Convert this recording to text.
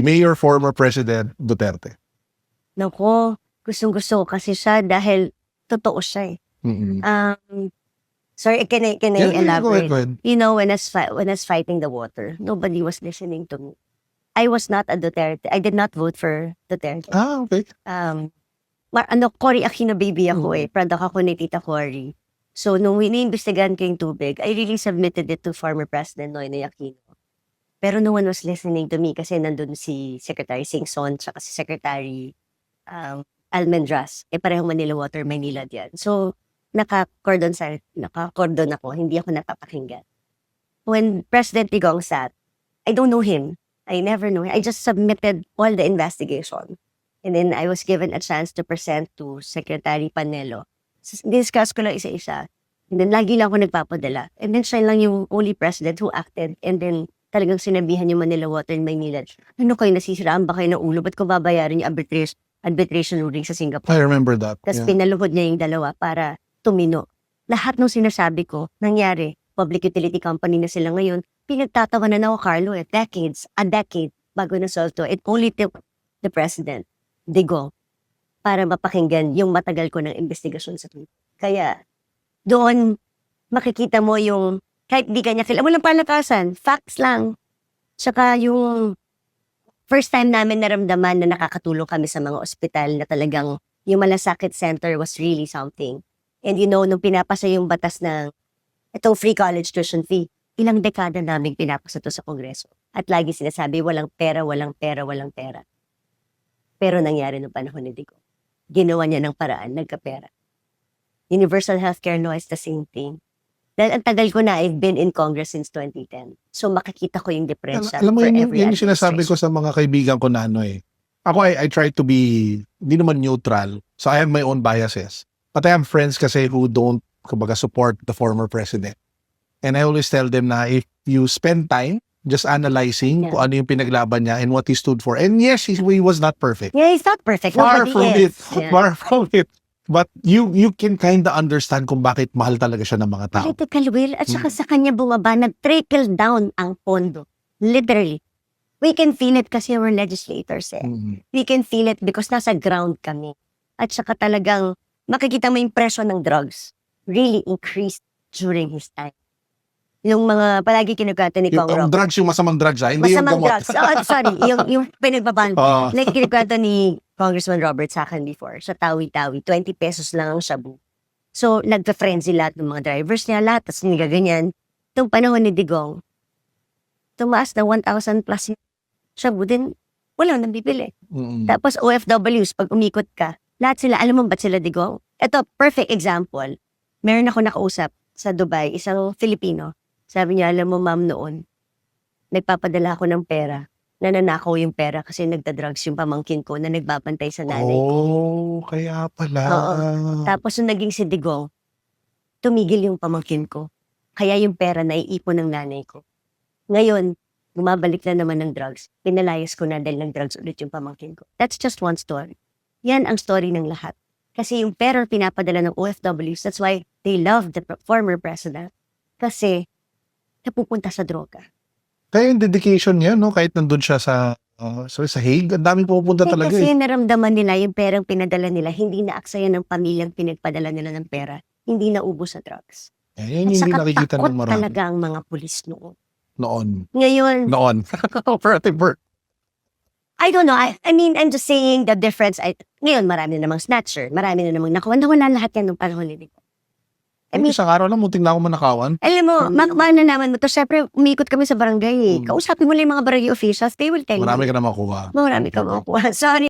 Mayor former President Duterte? Nako, gustong-gusto ko kasi siya dahil totoo siya eh. Mm-mm. Sorry, can I Yeah, elaborate? go ahead. You know, when I was fighting the water, nobody was listening to me. I was not a Duterte. I did not vote for Duterte. Ah, okay. Cory Aquino baby ako eh. Product ako ni Tita Cory. So, nung iniimbestigahan ko yung tubig, I really submitted it to former President Noynoy Aquino. Pero no one was listening to me kasi nandun si Secretary Singson tsaka si Secretary Almendras. Eh, parehong Manila Water, Manila diyan. So, naka-cordon ako. Hindi ako napapakinggan. When President Digong sat, I don't know him. I never know him. I just submitted all the investigation. And then I was given a chance to present to Secretary Panelo. Discuss ko lang isa-isa. And then lagi lang ako nagpapadala. And then siya lang yung only president who acted. And then talagang sinabihan yung Manila Water and Maynila. Ano kayo, nasisiraan ba kayo ng ulo? Ba't ko babayaran yung arbitration ruling sa Singapore? I remember that. Tapos pinaluhod niya yung dalawa para tumino. Lahat ng sinasabi ko, nangyari. Public utility company na sila ngayon. Pinagtatawanan ako, Carlo, a decade bago na-solve to. It only took the president, Digong, para mapakinggan yung matagal ko ng investigasyon sa Twitter. Kaya, doon, makikita mo yung, kahit di kanya kilala, walang palakasan, facts lang. Tsaka yung first time namin naramdaman na nakakatulong kami sa mga ospital na talagang yung malasakit center was really something. And you know, nung pinapasa yung batas ng itong free college tuition fee, ilang dekada naming pinapasa to sa Kongreso. At lagi sinasabi, walang pera, walang pera, walang pera. Pero nangyari noong panahon ni Digong. Ginawa niya ng paraan, nagkapera. Universal healthcare law is the same thing. Dahil ang tagal ko na, I've been in Congress since 2010. So makikita ko yung diferensya Alam mo, for yun every yung sinasabi ko administration. sa mga kaibigan ko na ano eh. Ako, I try to be, hindi naman neutral. So I have my own biases. But I have friends kasi who don't, kumbaga, support the former president. And I always tell them na if you spend time just analyzing kung ano yung pinaglaban niya and what he stood for. And yes, he was not perfect. Yeah, he's not perfect. Far Nobody from is. it. Yeah. Far from it. But you can kind of understand kung bakit mahal talaga siya ng mga tao. Political will. At saka sa kanya bumaba, nag-trickle down ang pondo. Literally. We can feel it kasi we're legislators eh. We can feel it because nasa ground kami. At saka talagang makikita mo yung presyo ng drugs really increased during his time. Yung mga palagi kinugatan ni Kong Yung Rob. drugs, yung masamang drugs, hindi Masamang yung gamot. drugs. Oh, sorry, yung pinagbaban. Like kinugatan ni Congressman Robert sa akin before, sa Tawi-Tawi, 20 pesos lang ang shabu. So, nagka-frenzy lahat ng mga drivers niya, lahat, tapos ganyan. Itong panahon ni Digong, tumaas na 1,000 plus yung shabu, din wala nang bibili. Tapos OFWs, pag umikot ka, lahat sila, alam mo ba't sila Digong? Ito, perfect example. Meron ako nakausap sa Dubai, isang Filipino. Sabi niya, alam mo ma'am noon, nagpapadala ako ng pera. Nananakaw yung pera kasi nagda-drugs yung pamangkin ko na nagbabantay sa nanay ko. Oh, kaya pala. Oo. Tapos nung naging si Digong, tumigil yung pamangkin ko. Kaya yung pera naiipon ng nanay ko. Ngayon, bumabalik na naman ng drugs. Pinalayas ko na dahil nag-drugs ulit yung pamangkin ko. That's just one story. Yan ang story ng lahat. Kasi yung pera pinapadala ng OFWs, that's why they love the former president. Kasi napupunta sa droga. Kaya yung dedication niya, no? Kahit nandun siya sa Hague, ang daming pupunta talaga Kasi eh. naramdaman nila yung perang pinadala nila, hindi na-aksaya ng pamilyang pinagpadala nila ng pera, hindi naubos sa drugs. Yan At yung hindi saka nakikita takot ng marami. talaga ang mga pulis noon. Noon. Ngayon, Operative work. I don't know. I mean, I'm just saying the difference. Ngayon, marami na namang snatcher. Marami na namang nakuha. Nawala lahat yan nung panahon nila. I mean, Isang araw lang, munting na ako manakawan. alam mo, makmana naman mo to. Siyempre, umikot kami sa barangay eh. Kausapin mo lang yung mga barangay officials. They will tell you. Marami ka na makuha. Marami ka makuha. Sorry.